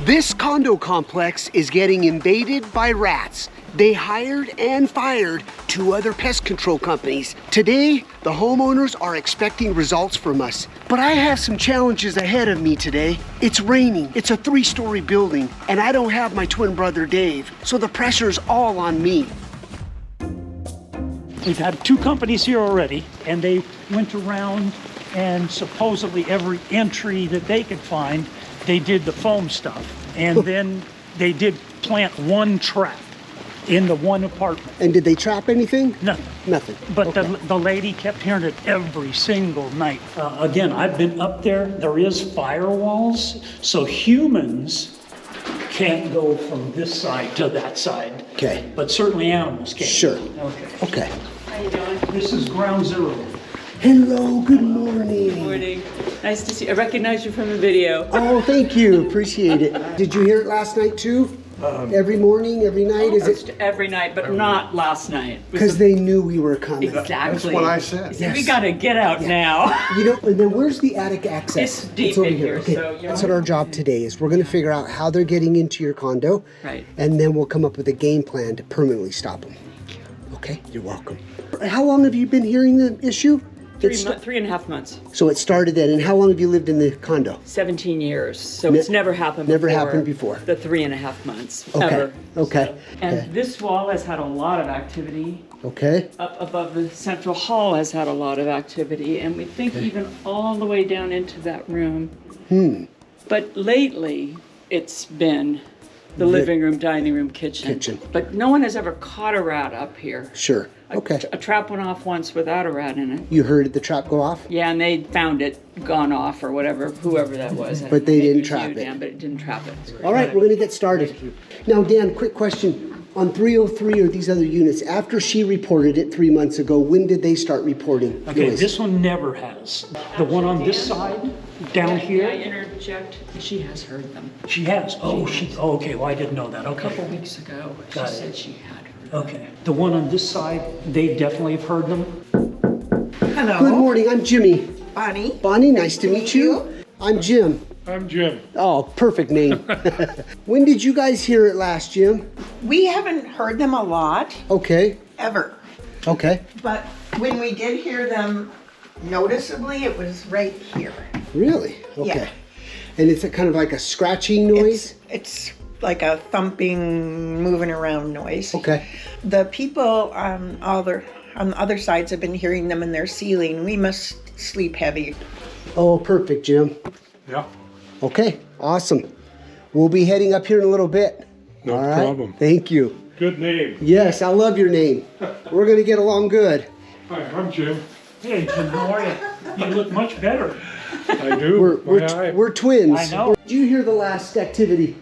This condo complex is getting invaded by rats. They hired and fired 2 other pest control companies. Today, the homeowners are expecting results from us. But I have some challenges ahead of me today. It's raining, it's a 3-story building, and I don't have my twin brother Dave, so the pressure's all on me. We've had 2 companies here already, and they went around and supposedly every entry that they could find, they did the foam stuff. And then they did plant 1 trap in the 1 apartment. And did they trap anything? Nothing. Nothing. But okay. the lady kept hearing it every single night. Again, I've been up there. There is firewalls, so humans can't go from this side to that side. Okay. But certainly animals can. Sure. Okay. Okay. How you doing? This is ground zero. Hello, good morning. Good morning. Nice to see you. I recognize you from the video. Oh, thank you. Appreciate it. Did you hear it last night too? Every morning, every night? Is it? Every night, but not last night. Because they knew we were coming. Exactly. That's what I said. He said, we gotta get out now. You know, and then where's the attic access? It's deep over in here, Okay. so That's what our job today is. We're going to figure out how they're getting into your condo. Right. And then we'll come up with a game plan to permanently stop them. Okay? You're welcome. How long have you been hearing the issue? 3.5 months. So it started then, and how long have you lived in the condo? 17 years. So it's never happened before. Never happened before. The 3.5 months. Okay. Ever. Okay. So, and Okay. this wall has had a lot of activity. Okay. Up above the central hall has had a lot of activity, and we think even all the way down into that room. But lately, it's been the living room, dining room, kitchen. But no one has ever caught a rat up here. Sure. Okay. A trap went off once without a rat in it. You heard the trap go off? Yeah, and they found it gone off or whatever, whoever that was. But they Maybe didn't it was trap you, it. Dan, but it didn't trap it. All right, we're going to get started. Now, Dan, quick question. On 303 or these other units, after she reported it 3 months ago, when did they start reporting Okay, noise? this one never has. The one on this side, down May I here, interject? She has heard them. she has. Oh, okay, well, I didn't know that. A couple Okay. weeks ago, she Got it. said she had heard them. Okay. The one on this side, they definitely have heard them. Hello. Good morning, I'm Jimmy. Bonnie. Bonnie, nice to meet you. I'm Jim. I'm Jim. Oh, perfect name. When did you guys hear it last, Jim? We haven't heard them a lot, Okay, ever. okay. But when we did hear them noticeably, it was right here. Really? Okay. Yeah. And it's a kind of like a scratching noise? It's like a thumping, moving around noise. Okay. The people on the other sides have been hearing them in their ceiling. We must sleep heavy. Oh, perfect, Jim. Yeah. Okay, awesome. We'll be heading up here in a little bit. No All right? problem. Thank you. Good name. Yes, I love your name. We're going to get along good. Hi, I'm Jim. Hey, Jim, how are you? You look much better. I do. We're twins. I know. Did you hear the last activity?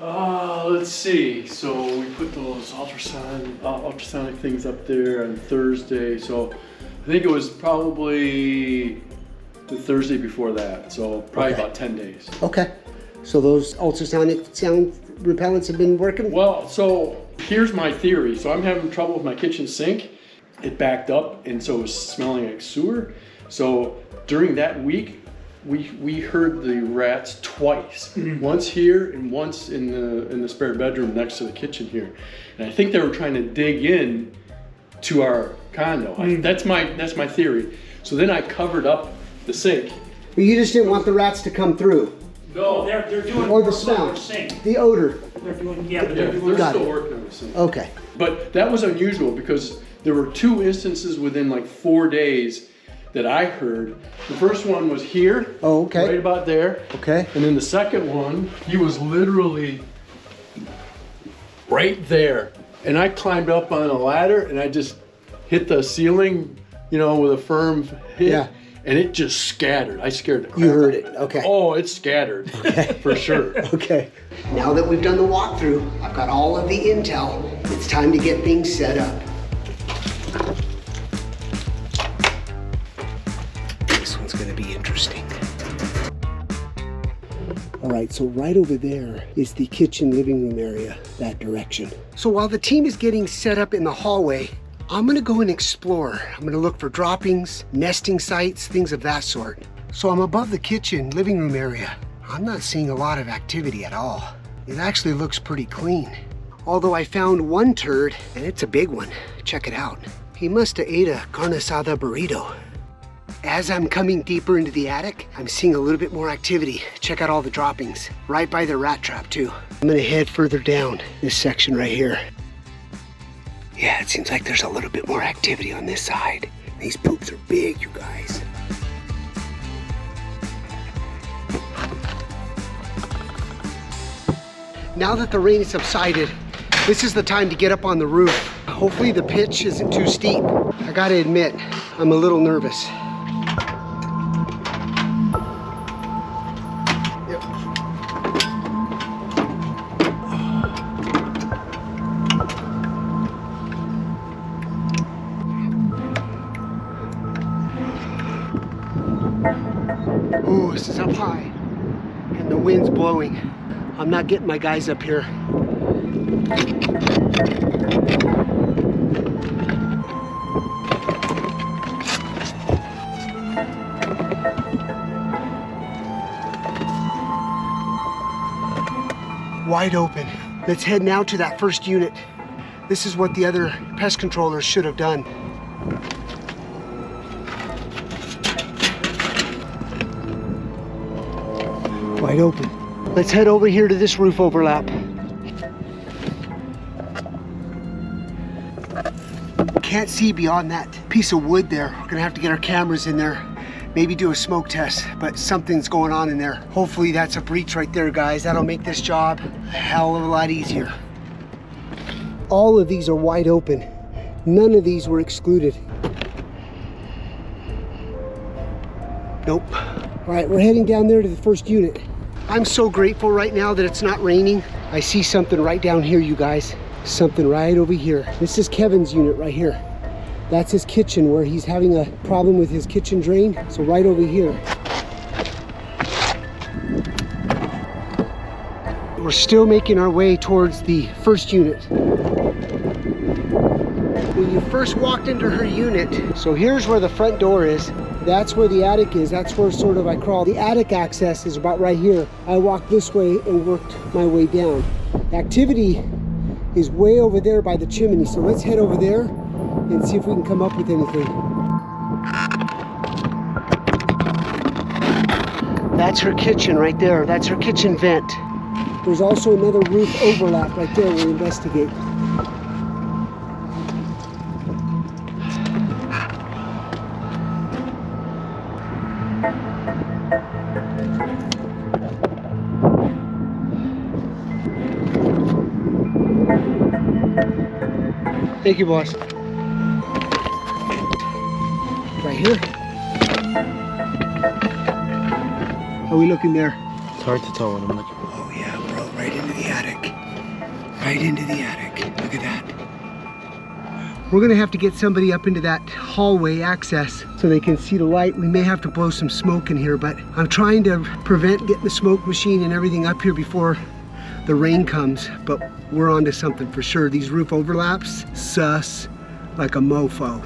Let's see. So we put those ultrasonic things up there on Thursday. So I think it was probably the Thursday before that. So probably about 10 days. Okay. So those ultrasonic sound repellents have been working? Well, so here's my theory. So I'm having trouble with my kitchen sink. It backed up, and so it was smelling like sewer. So during that week, we heard the rats twice. Once here and once in the spare bedroom next to the kitchen here. And I think they were trying to dig in to our condo. That's my theory. So then I covered up the sink. But you just didn't want the rats to come through? No, they're doing Or the work on smell? their sink. The odor? They're doing, yeah, but Yeah, they're they're doing. Got still it. working on the sink. Okay. But that was unusual because there were 2 instances within like 4 days that I heard. The first one was here. Oh, okay. Right about there. Okay. And then the second one, he was literally right there. And I climbed up on a ladder and I just hit the ceiling, with a firm hit. Yeah. And it just scattered. I scared the crap You heard out it, of okay. Oh, it scattered. For sure. Okay. Now that we've done the walkthrough, I've got all of the intel. It's time to get things set up. This one's gonna be interesting. All right, so right over there is the kitchen living room area, that direction. So while the team is getting set up in the hallway, I'm gonna go and explore. I'm gonna look for droppings, nesting sites, things of that sort. So I'm above the kitchen living room area. I'm not seeing a lot of activity at all. It actually looks pretty clean. Although I found one turd, and it's a big one. Check it out. He must have ate a carne asada burrito. As I'm coming deeper into the attic, I'm seeing a little bit more activity. Check out all the droppings, right by the rat trap too. I'm gonna head further down this section right here. Yeah, it seems like there's a little bit more activity on this side. These poops are big, you guys. Now that the rain has subsided, this is the time to get up on the roof. Hopefully the pitch isn't too steep. I gotta admit, I'm a little nervous. Yep. Oh, this is up high, and the wind's blowing. I'm not getting my guys up here. Wide open. Let's head now to that first unit. This is what the other pest controllers should have done. Wide open. Let's head over here to this roof overlap. Can't see beyond that piece of wood there. We're gonna have to get our cameras in there, maybe do a smoke test, but something's going on in there. Hopefully that's a breach right there, guys. That'll make this job a hell of a lot easier. All of these are wide open. None of these were excluded. Nope. All right, we're heading down there to the first unit. I'm so grateful right now that it's not raining. I see something right down here, you guys. Something right over here. This is Kevin's unit right here. That's his kitchen where he's having a problem with his kitchen drain. So right over here. We're still making our way towards the first unit. When you first walked into her unit, so here's where the front door is. That's where the attic is. That's where sort of I crawl. The attic access is about right here. I walked this way and worked my way down. Activity is way over there by the chimney. So let's head over there and see if we can come up with anything. That's her kitchen right there. That's her kitchen vent. There's also another roof overlap right there we'll investigate. Thank you, boss. Right here. How are we looking there? It's hard to tell what I'm looking for. Oh yeah, bro, right into the attic. Right into the attic. Look at that. We're gonna have to get somebody up into that hallway access so they can see the light. We may have to blow some smoke in here, but I'm trying to prevent getting the smoke machine and everything up here before the rain comes, but we're onto something for sure. These roof overlaps, sus like a mofo.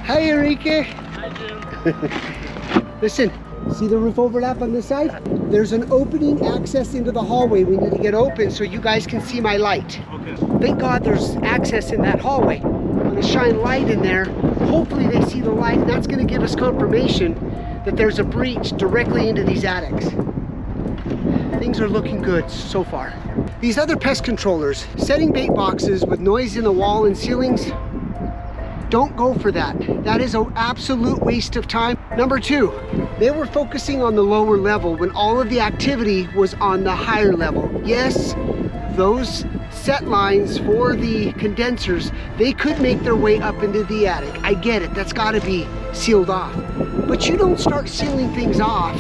Hi, Enrique. Hi, Jim. Listen, see the roof overlap on this side? There's an opening access into the hallway we need to get open so you guys can see my light. Okay. Thank God there's access in that hallway. I'm gonna shine light in there. Hopefully they see the light, and that's gonna give us confirmation that there's a breach directly into these attics. Things are looking good so far. These other pest controllers, setting bait boxes with noise in the wall and ceilings, don't go for that. That is an absolute waste of time. Number two, they were focusing on the lower level when all of the activity was on the higher level. Yes, those set lines for the condensers, they could make their way up into the attic. I get it, that's gotta be sealed off. But you don't start sealing things off,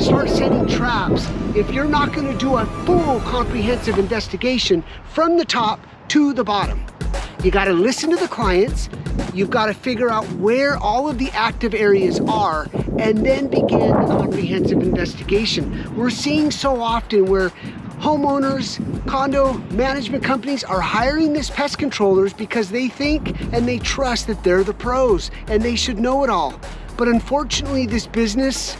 start setting traps if you're not gonna do a full comprehensive investigation from the top to the bottom. You gotta listen to the clients, you've gotta figure out where all of the active areas are, and then begin the comprehensive investigation. We're seeing so often where homeowners, condo management companies are hiring these pest controllers because they think and they trust that they're the pros and they should know it all. But unfortunately, this business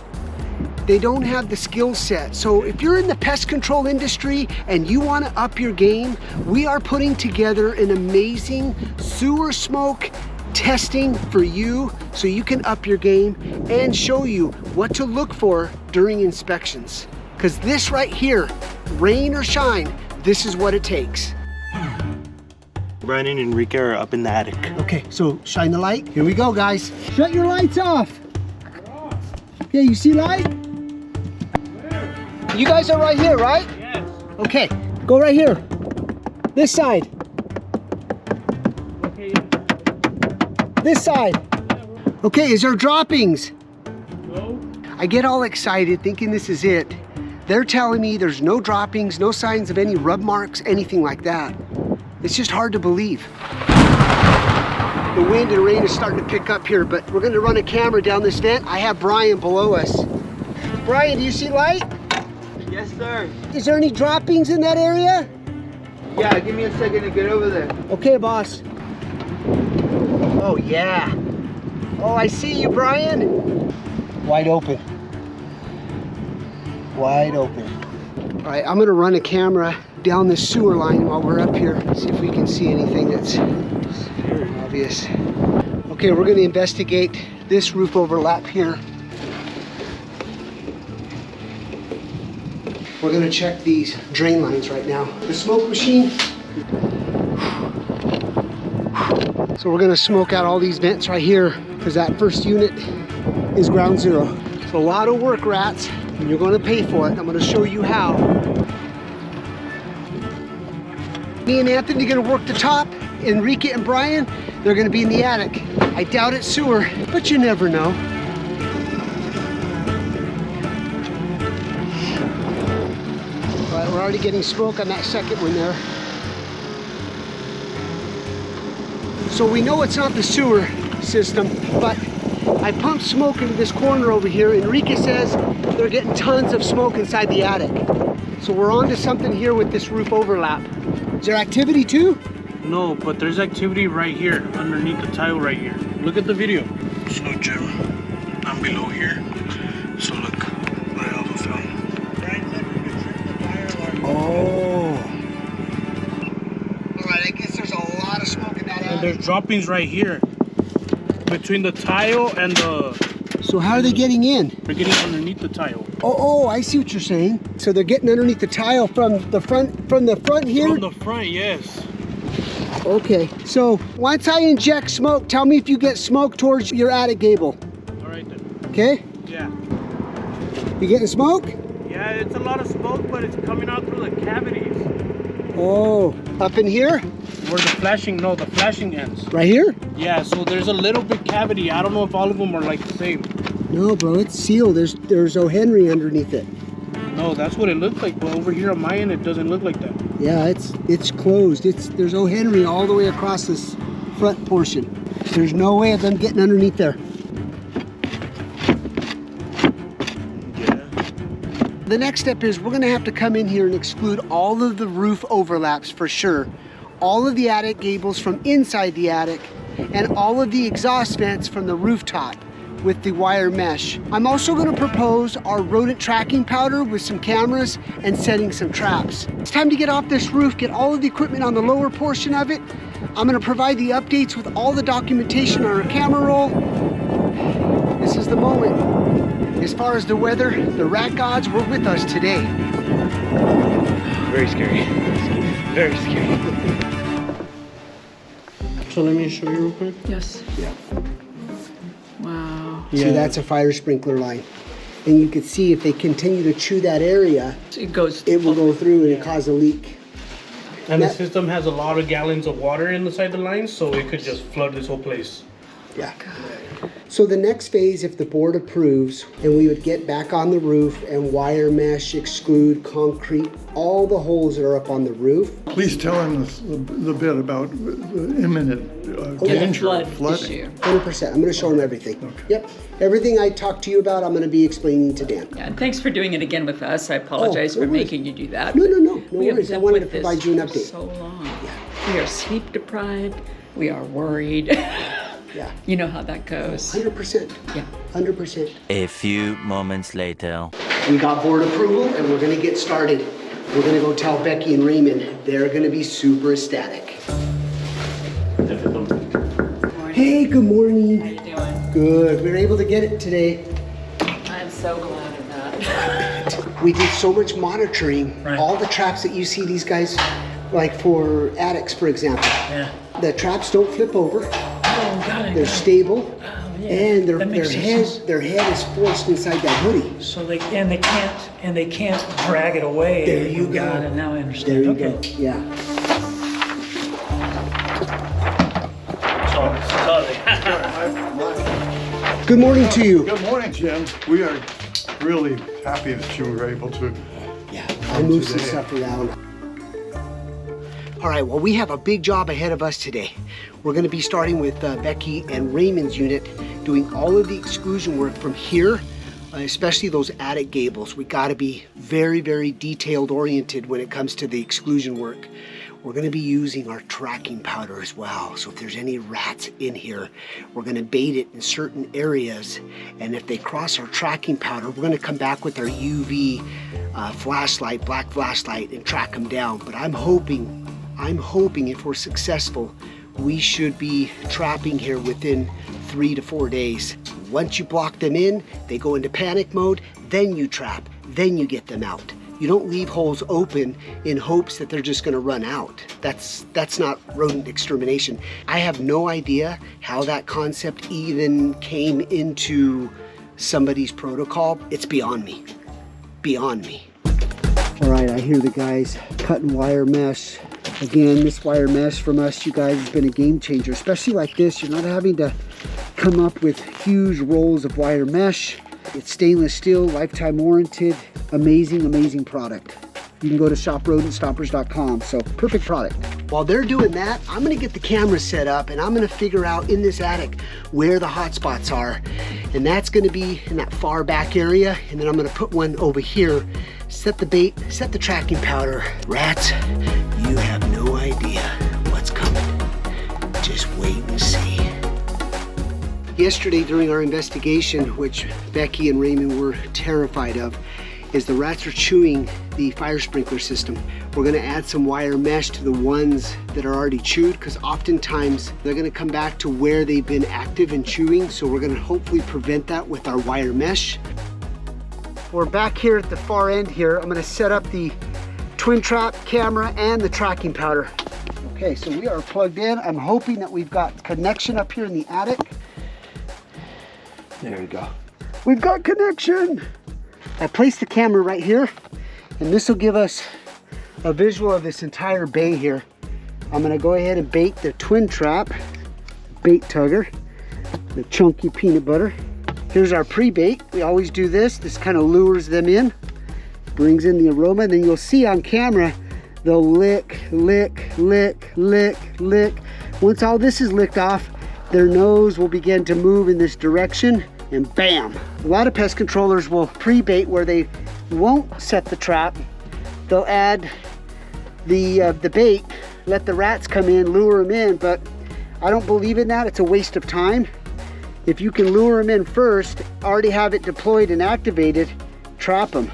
They don't have the skill set. So if you're in the pest control industry and you want to up your game, we are putting together an amazing sewer smoke testing for you so you can up your game and show you what to look for during inspections. Because this right here, rain or shine, this is what it takes. Brian and Enrique are up in the attic. Okay, so shine the light. Here we go, guys. Shut your lights off. Okay, you see light? You guys are right here, right? Yes. Okay, go right here. This side. Okay. This side. Okay, is there droppings? No. I get all excited thinking this is it. They're telling me there's no droppings, no signs of any rub marks, anything like that. It's just hard to believe. The wind and rain is starting to pick up here, but we're gonna run a camera down this vent. I have Brian below us. Brian, do you see light? Yes, sir. Is there any droppings in that area? Yeah, give me a second to get over there. Okay, boss. Oh, yeah. Oh, I see you, Brian. Wide open. Wide open. All right, I'm gonna run a camera down this sewer line while we're up here. See if we can see anything that's very obvious. Okay, we're gonna investigate this roof overlap here. We're gonna check these drain lines right now. The smoke machine. So we're gonna smoke out all these vents right here because that first unit is ground zero. It's a lot of work, rats, and you're gonna pay for it. I'm gonna show you how. Me and Anthony are gonna work the top. Enrique and Brian, they're gonna be in the attic. I doubt it's sewer, but you never know. All right, we're already getting smoke on that second one there. So we know it's not the sewer system, but I pumped smoke into this corner over here. Enrique says they're getting tons of smoke inside the attic. So we're on to something here with this roof overlap. Is there activity too? No, but there's activity right here, underneath the tile right here. Look at the video. So Jim, I'm below here. So look, what I also found. Oh. All right, I guess there's a lot of smoke in that And attic. there's droppings right here. Between the tile and the... So how are they getting in? They're getting underneath the tile. Oh, I see what you're saying. So they're getting underneath the tile from the front here? From the front, yes. Okay, so once I inject smoke, tell me if you get smoke towards your attic gable. All right then. Okay? Yeah. You getting smoke? Yeah, it's a lot of smoke, but it's coming out through the cavities. Oh, up in here? Where the flashing ends. Right here? Yeah, so there's a little bit cavity. I don't know if all of them are like the same. No, bro, it's sealed. There's O. Henry underneath it. No, that's what it looked like, but over here on my end, it doesn't look like that. Yeah, it's closed. There's O. Henry all the way across this front portion. There's no way of them getting underneath there. The next step is we're gonna have to come in here and exclude all of the roof overlaps for sure. All of the attic gables from inside the attic and all of the exhaust vents from the rooftop with the wire mesh. I'm also gonna propose our rodent tracking powder with some cameras and setting some traps. It's time to get off this roof, get all of the equipment on the lower portion of it. I'm gonna provide the updates with all the documentation on our camera roll. This is the moment. As far as the weather, the rat gods were with us today. Very scary. Very scary. So let me show you real quick. Yes. Yeah. Wow. See, that's a fire sprinkler line. And you can see if they continue to chew that area, It goes. it will go through and cause a leak. And the That- system has a lot of gallons of water inside the line, so it could just flood this whole place. Yeah. So the next phase, if the board approves, and we would get back on the roof and wire mesh, exclude concrete, all the holes that are up on the roof. Please tell him the bit about the imminent danger Flood of flooding. issue. 100%. I'm going to show them everything. Yep. Everything I talked to you about, I'm going to be explaining to Dan. Yeah, and thanks for doing it again with us. I apologize no for worries. making you do that. No, no, no. No We have worries. I lived wanted to with this provide you an for update. So long. We are sleep deprived. We are worried. Yeah. You know how that goes. 100%. Yeah. 100%. A few moments later. We got board approval and we're gonna get started. We're gonna go tell Becky and Raymond. They're gonna be super ecstatic. Hey, good morning. How you doing? Good. We were able to get it today. I'm so glad of that. We did so much monitoring. Right. All the traps that you see these guys, like for attics, for example. Yeah. The traps don't flip over. Oh, got it. They're stable. yeah. And That makes sense. their head is forced inside that hoodie. So they can't drag it away. There you go. Got it. Now I understand. There you Okay. go. Yeah. Good morning to you. Good morning, Jim. We are really happy that you were able to. Yeah, I moved some today. stuff around. All right, well, we have a big job ahead of us today. We're gonna be starting with Becky and Raymond's unit, doing all of the exclusion work from here, especially those attic gables. We gotta be very, very detailed oriented when it comes to the exclusion work. We're gonna be using our tracking powder as well. So if there's any rats in here, we're gonna bait it in certain areas. And if they cross our tracking powder, we're gonna come back with our UV flashlight, black flashlight, and track them down. But I'm hoping if we're successful, we should be trapping here within 3 to 4 days. Once you block them in, they go into panic mode, then you trap, then you get them out. You don't leave holes open in hopes that they're just gonna run out. That's not rodent extermination. I have no idea how that concept even came into somebody's protocol. It's beyond me, beyond me. All right, I hear the guys cutting wire mesh. Again, this wire mesh from us, you guys, has been a game changer, especially like this. You're not having to come up with huge rolls of wire mesh. It's stainless steel, lifetime warranted. Amazing, amazing product. You can go to shoprodentstoppers.com, so perfect product. While they're doing that, I'm gonna get the camera set up and I'm gonna figure out in this attic where the hot spots are. And that's gonna be in that far back area. And then I'm gonna put one over here, set the bait, set the tracking powder. Rats, you have no idea what's coming. Just wait and see. Yesterday during our investigation, which Becky and Raymond were terrified of, is the rats are chewing the fire sprinkler system. We're gonna add some wire mesh to the ones that are already chewed, because oftentimes they're gonna come back to where they've been active and chewing, so we're gonna hopefully prevent that with our wire mesh. We're back here at the far end here. I'm gonna set up the twin trap camera and the tracking powder. Okay, so we are plugged in. I'm hoping that we've got connection up here in the attic. There we go. We've got connection. I placed the camera right here, and this will give us a visual of this entire bay here. I'm gonna go ahead and bait the twin trap, bait tugger, the chunky peanut butter. Here's our pre-bait. We always do this. This kind of lures them in, brings in the aroma, and then you'll see on camera, they'll lick, lick, lick, lick, lick. Once all this is licked off, their nose will begin to move in this direction, and bam. A lot of pest controllers will pre-bait where they won't set the trap. They'll add the bait, let the rats come in, lure them in, but I don't believe in that. It's a waste of time. If you can lure them in first, already have it deployed and activated, trap them.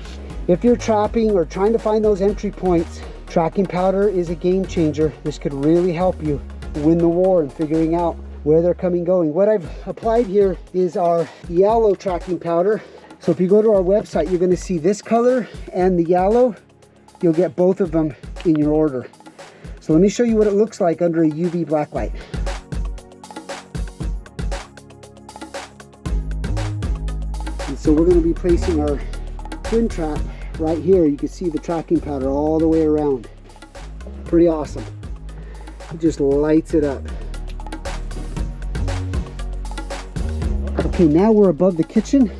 If you're trapping or trying to find those entry points, tracking powder is a game changer. This could really help you win the war in figuring out where they're coming going. What I've applied here is our yellow tracking powder. So if you go to our website, you're gonna see this color and the yellow. You'll get both of them in your order. So let me show you what it looks like under a UV black light. And so we're gonna be placing our twin trap right here. You can see the tracking powder all the way around. Pretty awesome. It just lights it up. Okay, now we're above the kitchen.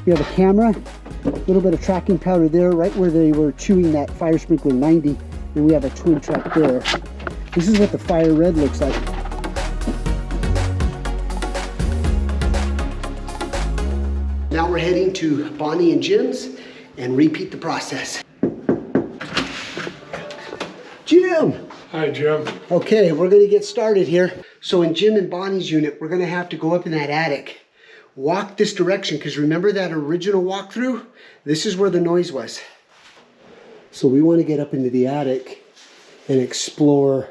We have a camera, a little bit of tracking powder there, right where they were chewing that fire sprinkler 90, and we have a twin trap there. This is what the fire red looks like. Now we're heading to Bonnie and Jim's and repeat the process. Jim, Hi, Jim. Okay, we're gonna get started here. So in Jim and Bonnie's unit, we're gonna have to go up in that attic. Walk this direction, because remember that original walkthrough? This is where the noise was. So we wanna get up into the attic and explore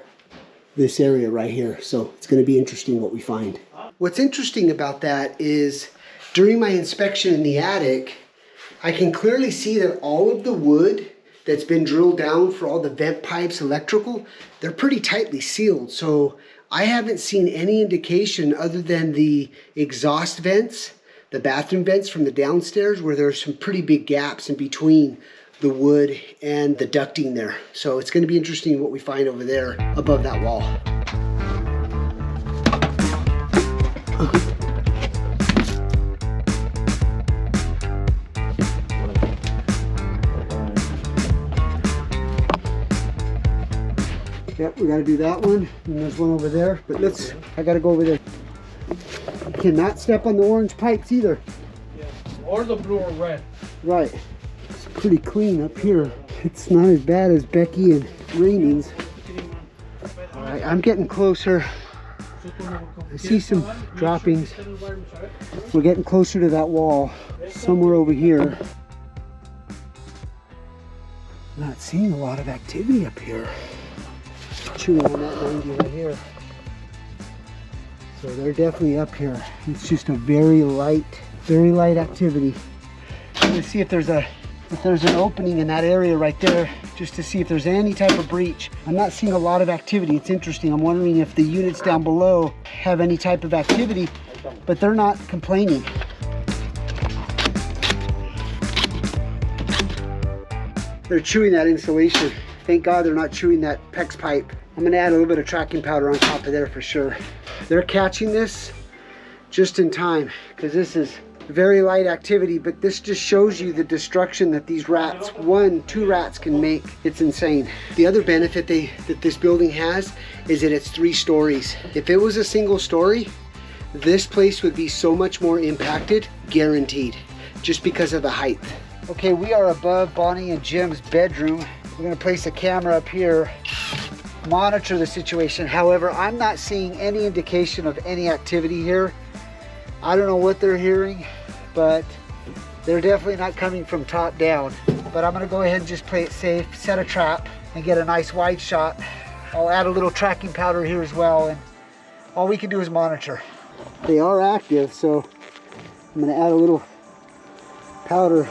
this area right here. So it's gonna be interesting what we find. What's interesting about that is during my inspection in the attic, I can clearly see that all of the wood that's been drilled down for all the vent pipes, electrical, they're pretty tightly sealed. So I haven't seen any indication other than the exhaust vents, the bathroom vents from the downstairs, where there's some pretty big gaps in between the wood and the ducting there. So it's gonna be interesting what we find over there above that wall. Yep, we gotta do that one, and there's one over there, but I gotta go over there. Cannot step on the orange pipes either. Or the blue or red. Right, it's pretty clean up here. It's not as bad as Becky and Raymond's. All right, I'm getting closer. I see some droppings. We're getting closer to that wall, somewhere over here. Not seeing a lot of activity up here. Chewing on that 90 right here. So they're definitely up here. It's just a very light activity. I'm gonna see if there's an opening in that area right there, just to see if there's any type of breach. I'm not seeing a lot of activity. It's interesting. I'm wondering if the units down below have any type of activity, but they're not complaining. They're chewing that insulation. Thank God they're not chewing that PEX pipe. I'm gonna add a little bit of tracking powder on top of there for sure. They're catching this just in time, because this is very light activity, but this just shows you the destruction that these rats, two rats can make. It's insane. The other benefit that this building has is that it's 3 stories. If it was a single story, this place would be so much more impacted, guaranteed, just because of the height. Okay, we are above Bonnie and Jim's bedroom. We're gonna place a camera up here, monitor the situation. However, I'm not seeing any indication of any activity here. I don't know what they're hearing, but they're definitely not coming from top down. But I'm gonna go ahead and just play it safe, set a trap, and get a nice wide shot. I'll add a little tracking powder here as well, and all we can do is monitor. They are active, so I'm gonna add a little powder.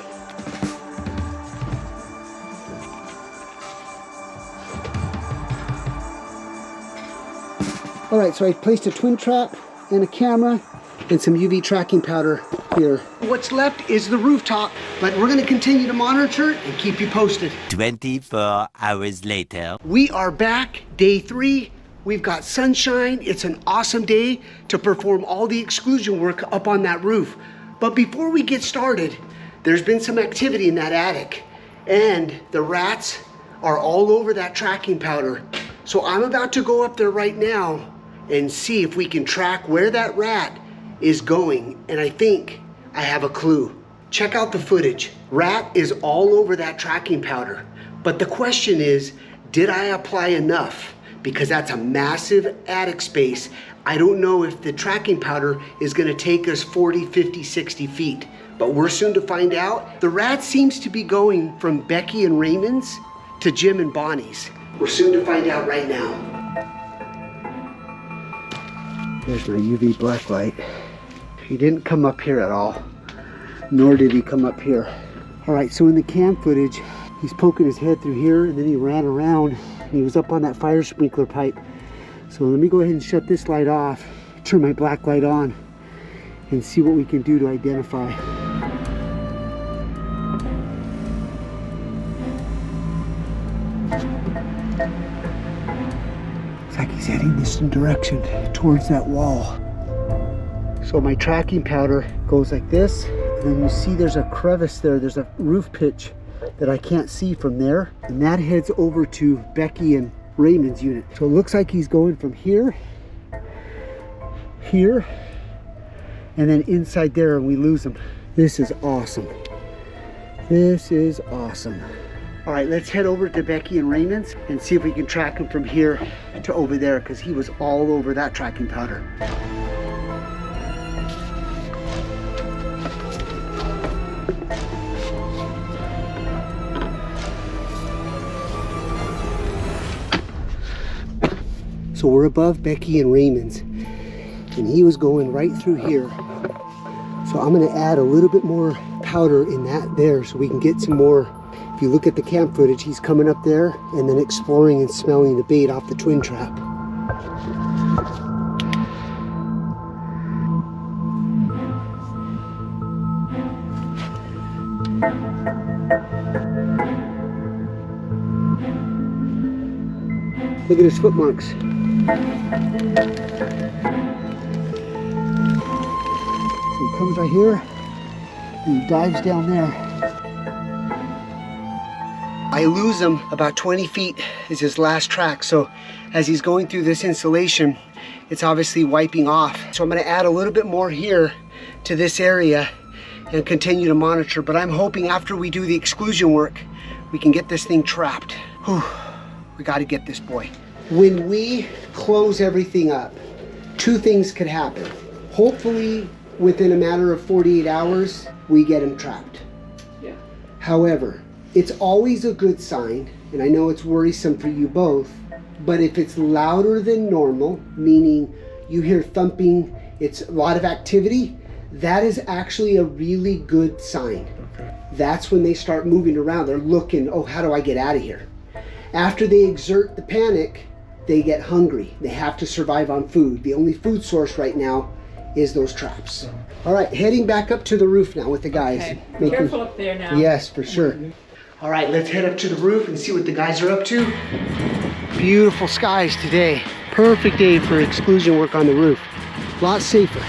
All right, so I placed a twin trap and a camera and some UV tracking powder here. What's left is the rooftop, but we're gonna continue to monitor it and keep you posted. 24 hours later. We are back, day 3. We've got sunshine. It's an awesome day to perform all the exclusion work up on that roof. But before we get started, there's been some activity in that attic, and the rats are all over that tracking powder. So I'm about to go up there right now and see if we can track where that rat is going, and I think I have a clue. Check out the footage. Rat is all over that tracking powder, but the question is, did I apply enough? Because that's a massive attic space. I don't know if the tracking powder is gonna take us 40, 50, 60 feet, but we're soon to find out. The rat seems to be going from Becky and Raymond's to Jim and Bonnie's. We're soon to find out right now. There's my UV black light. He didn't come up here at all, nor did he come up here. All right, so in the cam footage, he's poking his head through here, and then he ran around, and he was up on that fire sprinkler pipe. So let me go ahead and shut this light off, turn my black light on, and see what we can do to identify. It's like he's heading this direction towards that wall. So my tracking powder goes like this, and then you see there's a crevice there, there's a roof pitch that I can't see from there, and that heads over to Becky and Raymond's unit. So it looks like he's going from here, here, and then inside there, and we lose him. This is awesome. This is awesome. All right, let's head over to Becky and Raymond's and see if we can track him from here to over there, because he was all over that tracking powder. So we're above Becky and Raymond's, and he was going right through here. So I'm gonna add a little bit more powder in that there so we can get some more. If you look at the cam footage, he's coming up there and then exploring and smelling the bait off the twin trap. Look at his foot marks. So he comes right here and he dives down there. I lose him about 20 feet is his last track. So as he's going through this insulation, it's obviously wiping off. So I'm gonna add a little bit more here to this area and continue to monitor. But I'm hoping after we do the exclusion work, we can get this thing trapped. Whew, we gotta get this boy. When we close everything up, two things could happen. Hopefully within a matter of 48 hours, we get him trapped. Yeah. However, it's always a good sign, and I know it's worrisome for you both, but if it's louder than normal, meaning you hear thumping, it's a lot of activity, that is actually a really good sign. Okay. That's when they start moving around. They're looking, oh, how do I get out of here? After they exert the panic, they get hungry. They have to survive on food. The only food source right now is those traps. All right, heading back up to the roof now with the guys. Okay. Careful up there now. Yes, for sure. All right, let's head up to the roof and see what the guys are up to. Beautiful skies today. Perfect day for exclusion work on the roof. A lot safer.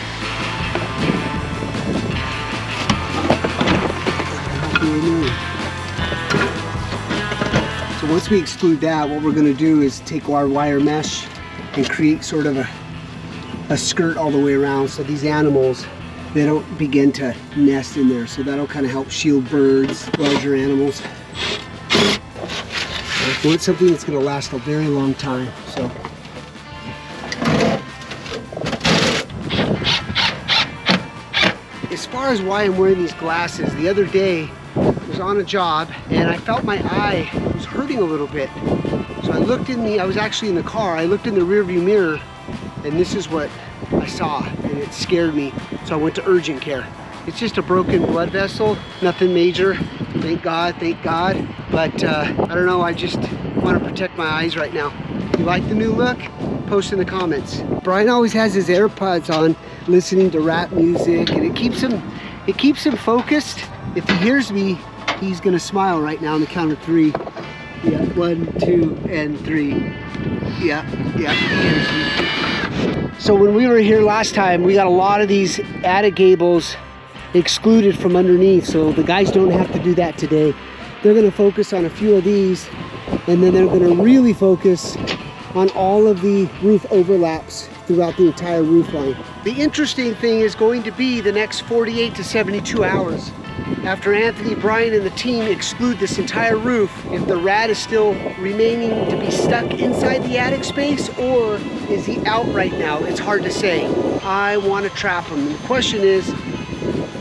So once we exclude that, what we're gonna do is take our wire mesh and create sort of a skirt all the way around, so these animals, they don't begin to nest in there. So that'll kind of help shield birds, larger animals. We want something that's going to last a very long time. So as far as why I'm wearing these glasses, the other day I was on a job and I felt my eye was hurting a little bit. So I looked I was actually in the car, I looked in the rearview mirror, and this is what I saw, and it scared me. So I went to urgent care. It's just a broken blood vessel, nothing major, thank God. But I don't know, I just want to protect my eyes right now. If you like the new look, post in the comments. Brian always has his AirPods on, listening to rap music, and it keeps him focused. If he hears me, he's gonna smile right now on the count of 3. Yeah, 1, 2, and 3. Yeah, he hears me. So when we were here last time, we got a lot of these attic gables excluded from underneath, so the guys don't have to do that today. They're going to focus on a few of these, and then they're going to really focus on all of the roof overlaps throughout the entire roof line. The interesting thing is going to be the next 48 to 72 hours. After Anthony, Brian, and the team exclude this entire roof, if the rat is still remaining to be stuck inside the attic space, or is he out right now? It's hard to say. I want to trap him. And the question is,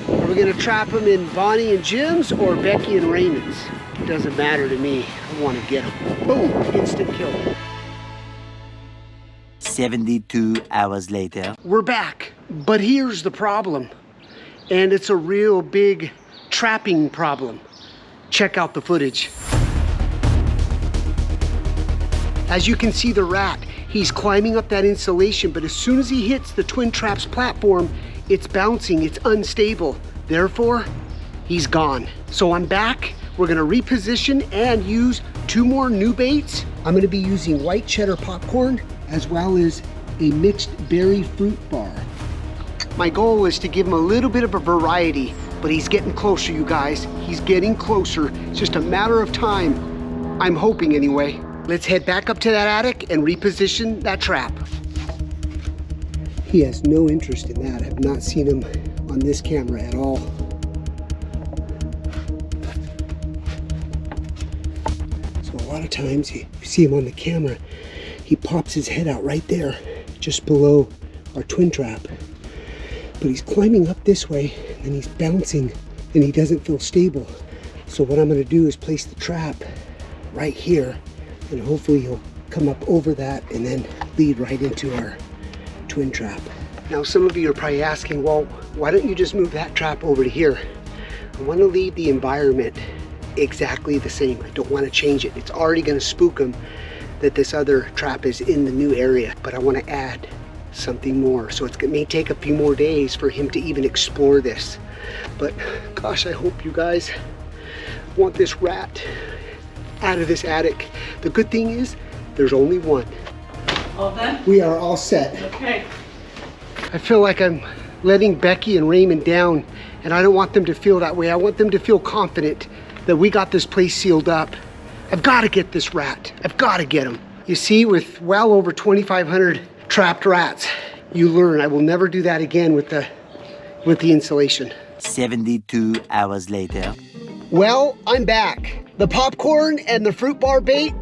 are we going to trap him in Bonnie and Jim's or Becky and Raymond's? It doesn't matter to me. I want to get him. Boom, instant kill. 72 hours later. We're back, but here's the problem. And it's a real big trapping problem. Check out the footage. As you can see the rat, he's climbing up that insulation, but as soon as he hits the Twin Traps platform, it's bouncing, it's unstable. Therefore, he's gone. So I'm back. We're gonna reposition and use 2 more new baits. I'm gonna be using white cheddar popcorn as well as a mixed berry fruit bar. My goal is to give him a little bit of a variety, but he's getting closer, you guys. He's getting closer. It's just a matter of time. I'm hoping anyway. Let's head back up to that attic and reposition that trap. He has no interest in that. I've not seen him on this camera at all. lot of times, you see him on the camera, he pops his head out right there, just below our twin trap. But he's climbing up this way, and he's bouncing, and he doesn't feel stable. So what I'm gonna do is place the trap right here, and hopefully he'll come up over that and then lead right into our twin trap. Now some of you are probably asking, well, why don't you just move that trap over to here? I want to leave the environment exactly the same. I don't want to change it. It's already going to spook him that this other trap is in the new area, but I want to add something more. So it may take a few more days for him to even explore this. But gosh, I hope you guys want this rat out of this attic. The good thing is there's only one. All done? We are all set. Okay. I feel like I'm letting Becky and Raymond down, and I don't want them to feel that way. I want them to feel confident that we got this place sealed up. I've got to get this rat. I've got to get him. You see, with well over 2,500 trapped rats, you learn. I will never do that again with the insulation. 72 hours later. Well, I'm back. The popcorn and the fruit bar bait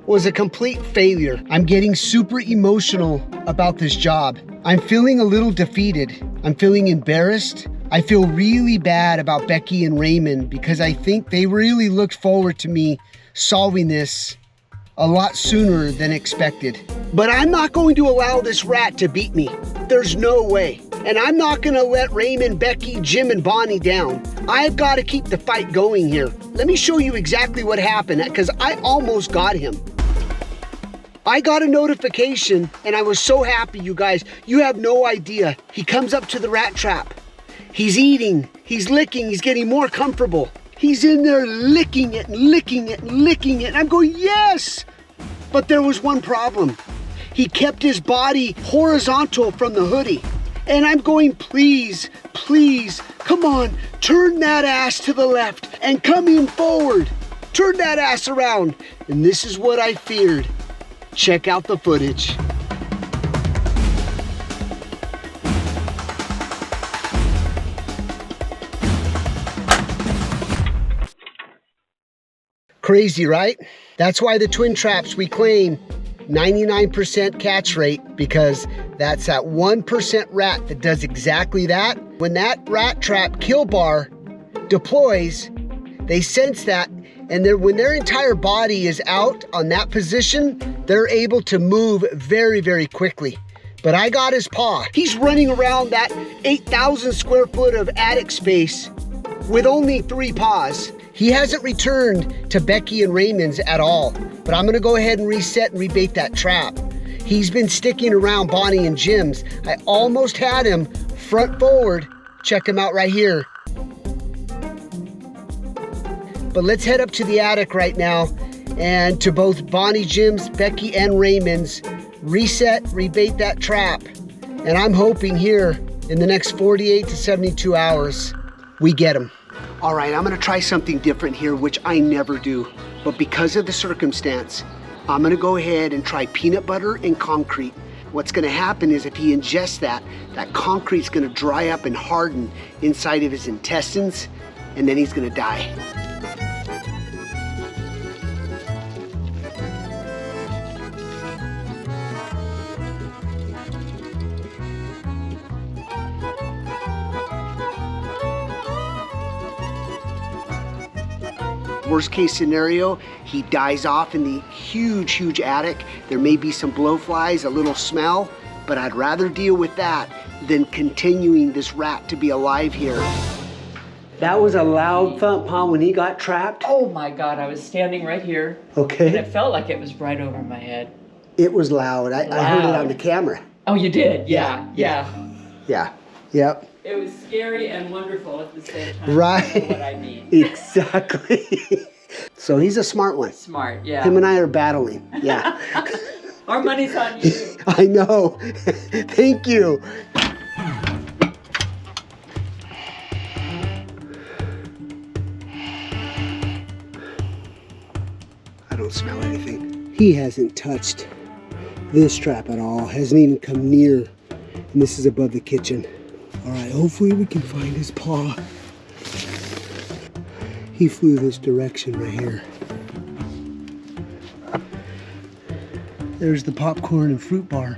was a complete failure. I'm getting super emotional about this job. I'm feeling a little defeated. I'm feeling embarrassed. I feel really bad about Becky and Raymond because I think they really looked forward to me solving this a lot sooner than expected. But I'm not going to allow this rat to beat me. There's no way. And I'm not gonna let Raymond, Becky, Jim, and Bonnie down. I've got to keep the fight going here. Let me show you exactly what happened, because I almost got him. I got a notification and I was so happy, you guys. You have no idea. He comes up to the rat trap. He's eating, he's licking, he's getting more comfortable. He's in there licking it and licking it and licking it. And I'm going, yes! But there was one problem. He kept his body horizontal from the hoodie. And I'm going, please, please, come on, turn that ass to the left and come in forward. Turn that ass around. And this is what I feared. Check out the footage. Crazy, right? That's why the twin traps we claim 99% catch rate, because that's that 1% rat that does exactly that. When that rat trap kill bar deploys, they sense that, and when their entire body is out on that position, they're able to move very, very quickly. But I got his paw. He's running around that 8,000 square foot of attic space with only 3 paws. He hasn't returned to Becky and Raymond's at all, but I'm gonna go ahead and reset and rebait that trap. He's been sticking around Bonnie and Jim's. I almost had him front forward. Check him out right here. But let's head up to the attic right now and to both Bonnie, Jim's, Becky, and Raymond's. Reset, rebait that trap. And I'm hoping here in the next 48 to 72 hours, we get them. All right, I'm gonna try something different here, which I never do. But because of the circumstance, I'm gonna go ahead and try peanut butter and concrete. What's gonna happen is if he ingests that concrete's gonna dry up and harden inside of his intestines, and then he's gonna die. Worst case scenario, he dies off in the huge, huge attic. There may be some blowflies, a little smell, but I'd rather deal with that than continuing this rat to be alive here. That was a loud thump, huh, when he got trapped? Oh my God, I was standing right here. Okay. And it felt like it was right over my head. It was loud. I heard it on the camera. Oh, you did? Yeah. Yep. It was scary and wonderful at the same time. Right. That's what I mean. Exactly. So he's a smart one. Smart, yeah. Him and I are battling. Yeah. Our money's on you. I know. Thank you. I don't smell anything. He hasn't touched this trap at all. Hasn't even come near. And this is above the kitchen. All right, hopefully we can find his paw. He flew this direction right here. There's the popcorn and fruit bar.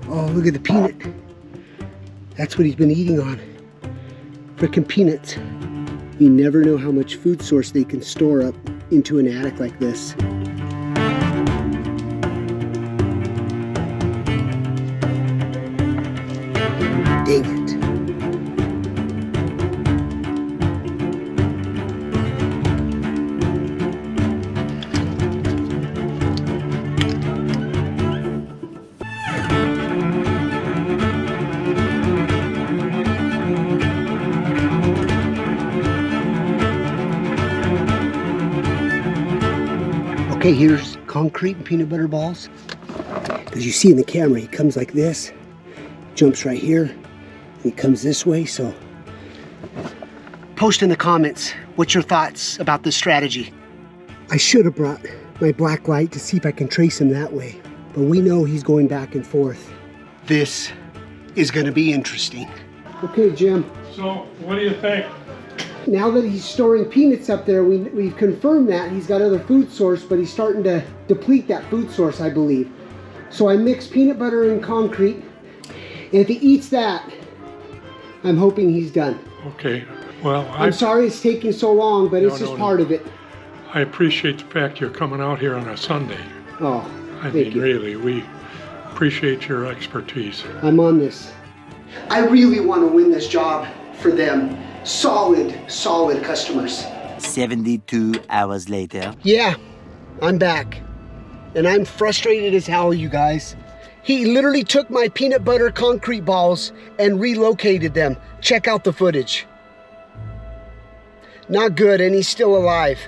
Oh, look at the peanut. That's what he's been eating on. Frickin' peanuts. You never know how much food source they can store up into an attic like this. Dang it. Okay, here's concrete and peanut butter balls. As you see in the camera, he comes like this, jumps right here, and he comes this way, so. Post in the comments, what's your thoughts about this strategy? I should have brought my black light to see if I can trace him that way, but we know he's going back and forth. This is gonna be interesting. Okay, Jim. So, what do you think? Now that he's storing peanuts up there, we've confirmed that he's got other food source, but he's starting to deplete that food source, I believe. So I mixed peanut butter and concrete, and if he eats that, I'm hoping he's done. Okay, well, I'm sorry it's taking so long, but it's just part of it. I appreciate the fact you're coming out here on a Sunday. Oh, I thank mean, you. really, we appreciate your expertise. I'm on this. I really want to win this job for them. Solid customers. 72 hours later. Yeah, I'm back. And I'm frustrated as hell, you guys. He literally took my peanut butter concrete balls and relocated them. Check out the footage. Not good, and he's still alive.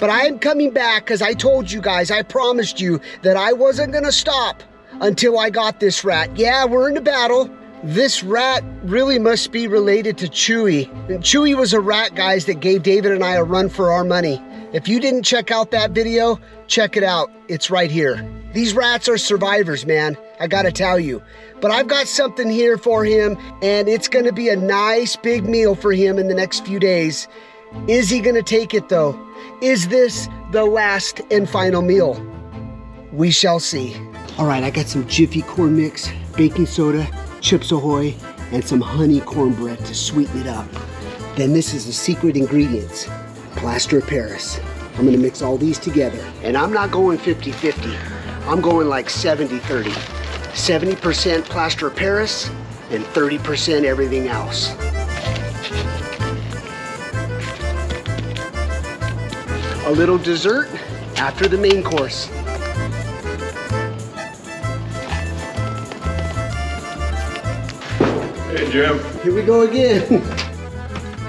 But I'm coming back because I told you guys, I promised you that I wasn't gonna stop until I got this rat. Yeah, we're in a battle. This rat really must be related to Chewy. And Chewy was a rat, guys, that gave David and I a run for our money. If you didn't check out that video, check it out. It's right here. These rats are survivors, man. I gotta tell you. But I've got something here for him, and it's gonna be a nice big meal for him in the next few days. Is he gonna take it though? Is this the last and final meal? We shall see. All right, I got some Jiffy corn mix, baking soda, Chips Ahoy, and some honey cornbread to sweeten it up. Then this is the secret ingredients, plaster of Paris. I'm gonna mix all these together. And I'm not going 50-50. I'm going like 70-30. 70% plaster of Paris and 30% everything else. A little dessert after the main course. Hey, Jim. Here we go again.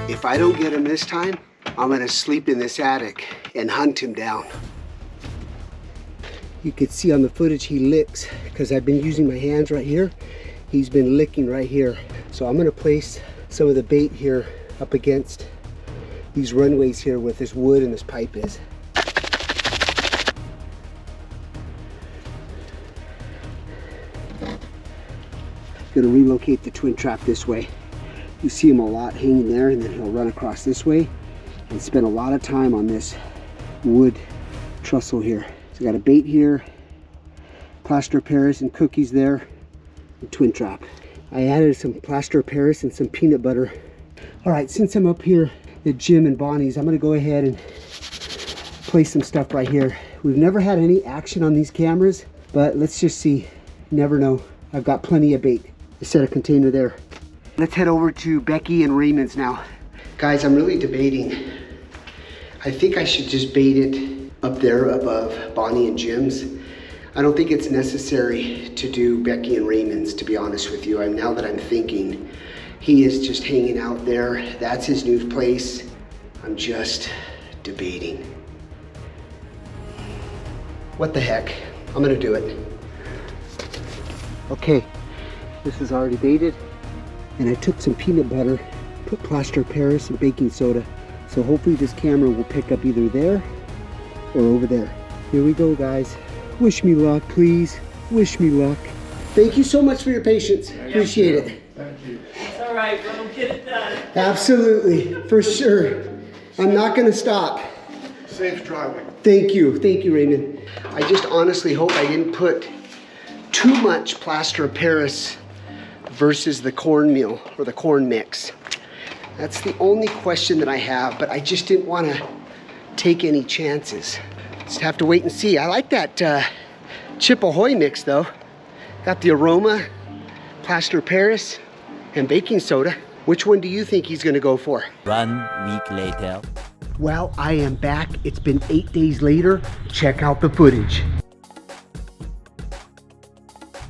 If I don't get him this time, I'm gonna sleep in this attic and hunt him down. You can see on the footage he licks because I've been using my hands right here. He's been licking right here. So I'm gonna place some of the bait here up against these runways here where this wood and this pipe is. Gonna relocate the twin trap this way. You see him a lot hanging there, and then he'll run across this way and spend a lot of time on this wood trussel here. So I got a bait here, plaster of Paris and cookies there, and twin trap. I added some plaster of Paris and some peanut butter. All right, since I'm up here at Jim and Bonnie's, I'm gonna go ahead and place some stuff right here. We've never had any action on these cameras, but let's just see. Never know. I've got plenty of bait. I set a container there. Let's head over to Becky and Raymond's now. Guys, I'm really debating. I think I should just bait it up there above Bonnie and Jim's. I don't think it's necessary to do Becky and Raymond's, to be honest with you. Now that I'm thinking, he is just hanging out there. That's his new place. I'm just debating. What the heck? I'm gonna do it. Okay, this is already baited. And I took some peanut butter, put plaster of Paris and baking soda. So hopefully this camera will pick up either there or over there. Here we go, guys. Wish me luck, please. Wish me luck. Thank you so much for your patience. Appreciate it. Thank you. It's all right, we'll get it done. Absolutely, for sure. I'm not gonna stop. Safe driving. Thank you, Raymond. I just honestly hope I didn't put too much plaster of Paris versus the cornmeal or the corn mix. That's the only question that I have, but I just didn't want to take any chances. Just have to wait and see. I like that Chip Ahoy mix though. Got the aroma, plaster of Paris, and baking soda. Which one do you think he's gonna go for? 1 week later. Well, I am back. It's been 8 days later. Check out the footage.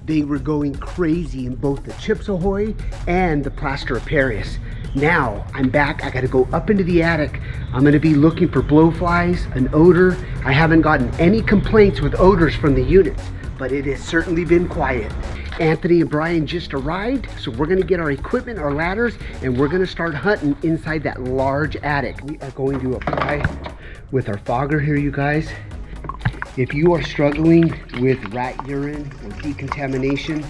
They were going crazy in both the Chips Ahoy and the plaster of Paris. Now I'm back. I gotta go up into the attic. I'm gonna be looking for blowflies, an odor. I haven't gotten any complaints with odors from the units, but it has certainly been quiet. Anthony and Brian just arrived, so we're gonna get our equipment, our ladders, and we're gonna start hunting inside that large attic. We are going to apply with our fogger here, you guys. If you are struggling with rat urine or decontamination,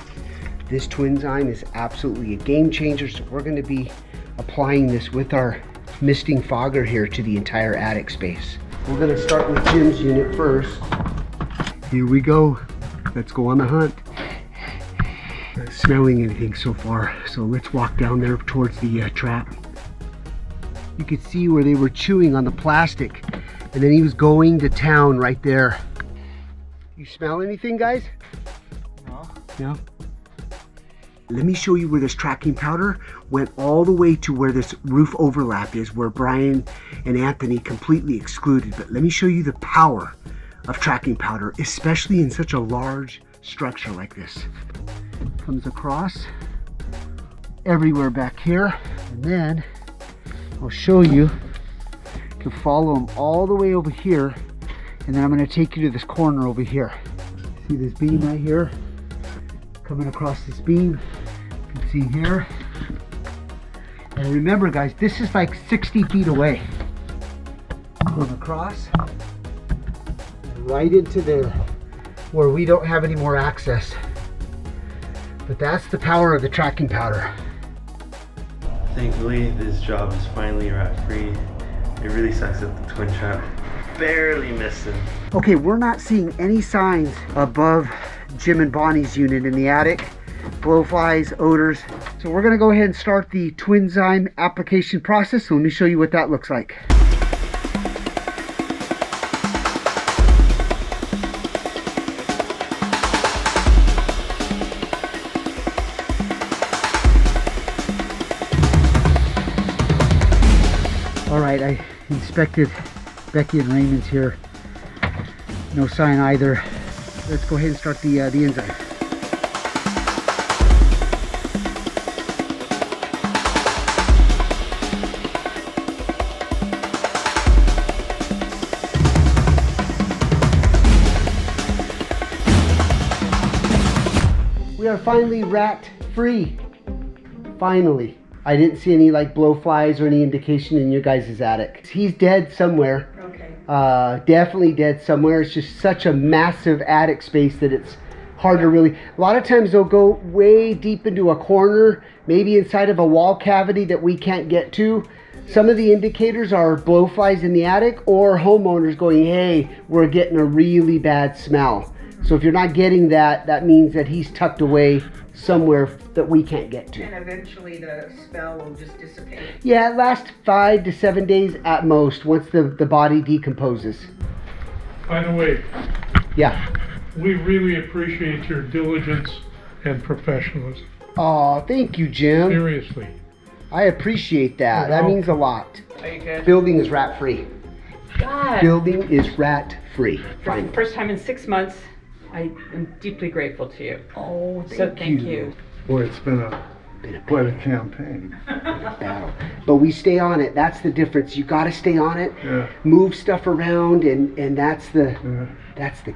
this Twinzyme is absolutely a game changer. So we're gonna be applying this with our misting fogger here to the entire attic space. We're gonna start with Jim's unit first. Here we go. Let's go on the hunt. Not smelling anything so far, so let's walk down there towards the trap. You could see where they were chewing on the plastic, and then he was going to town right there. You smell anything, guys? No. No? Let me show you where this tracking powder went all the way to where this roof overlap is, where Brian and Anthony completely excluded. But let me show you the power of tracking powder, especially in such a large structure like this. Comes across everywhere back here, and then I'll show you. You can follow them all the way over here, and then I'm going to take you to this corner over here. See this beam right here? Coming across this beam, you can see here. And remember, guys, this is like 60 feet away. Going across, and right into there, where we don't have any more access. But that's the power of the tracking powder. Thankfully, this job is finally rat-free. It really sucks that the twin trap barely missed him. Okay, we're not seeing any signs above Jim and Bonnie's unit in the attic. Blowflies, odors. So we're gonna go ahead and start the Twinzyme application process. So let me show you what that looks like. All right, I inspected Becky and Raymond's here. No sign either. Let's go ahead and start the enzyme. We are finally rat free. Finally. I didn't see any like blowflies or any indication in your guys' attic. He's dead somewhere. Okay. Definitely dead somewhere. It's just such a massive attic space that it's hard to really... A lot of times they'll go way deep into a corner, maybe inside of a wall cavity that we can't get to. Some of the indicators are blowflies in the attic or homeowners going, hey, we're getting a really bad smell. So if you're not getting that, that means that he's tucked away somewhere that we can't get to. And eventually the smell will just dissipate. Yeah, it lasts 5 to 7 days at most once the body decomposes. By the way, Yeah. we really appreciate your diligence and professionalism. Oh, thank you, Jim. Seriously. I appreciate that. That means a lot. Are you good? Building is rat free. God. Building is rat free. For the first time in 6 months, I am deeply grateful to you. Oh, Thank you. Boy, it's been quite a campaign. Battle. But we stay on it. That's the difference. You got to stay on it. Yeah. Move stuff around, and that's the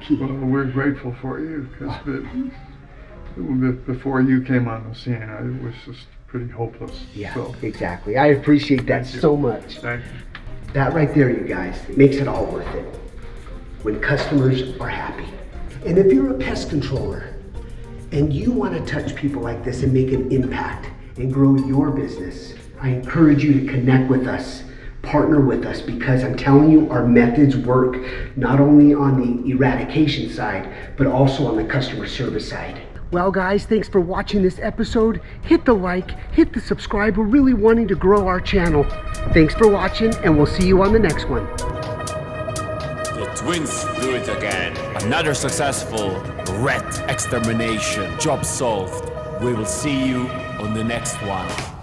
key. Well, we're grateful for you because before you came on the scene, I was just pretty hopeless. Yeah, So, exactly. I appreciate that Thank you. so much. thank you. That right there, you guys, makes it all worth it. When customers are happy. And if you're a pest controller and you want to touch people like this and make an impact and grow your business, I encourage you to connect with us. partner with us, because I'm telling you, our methods work not only on the eradication side, but also on the customer service side. Well guys, thanks for watching this episode. Hit the like, hit the subscribe. We're really wanting to grow our channel. Thanks for watching, and we'll see you on the next one. The twins do it again. Another successful rat extermination. Job solved. We will see you on the next one.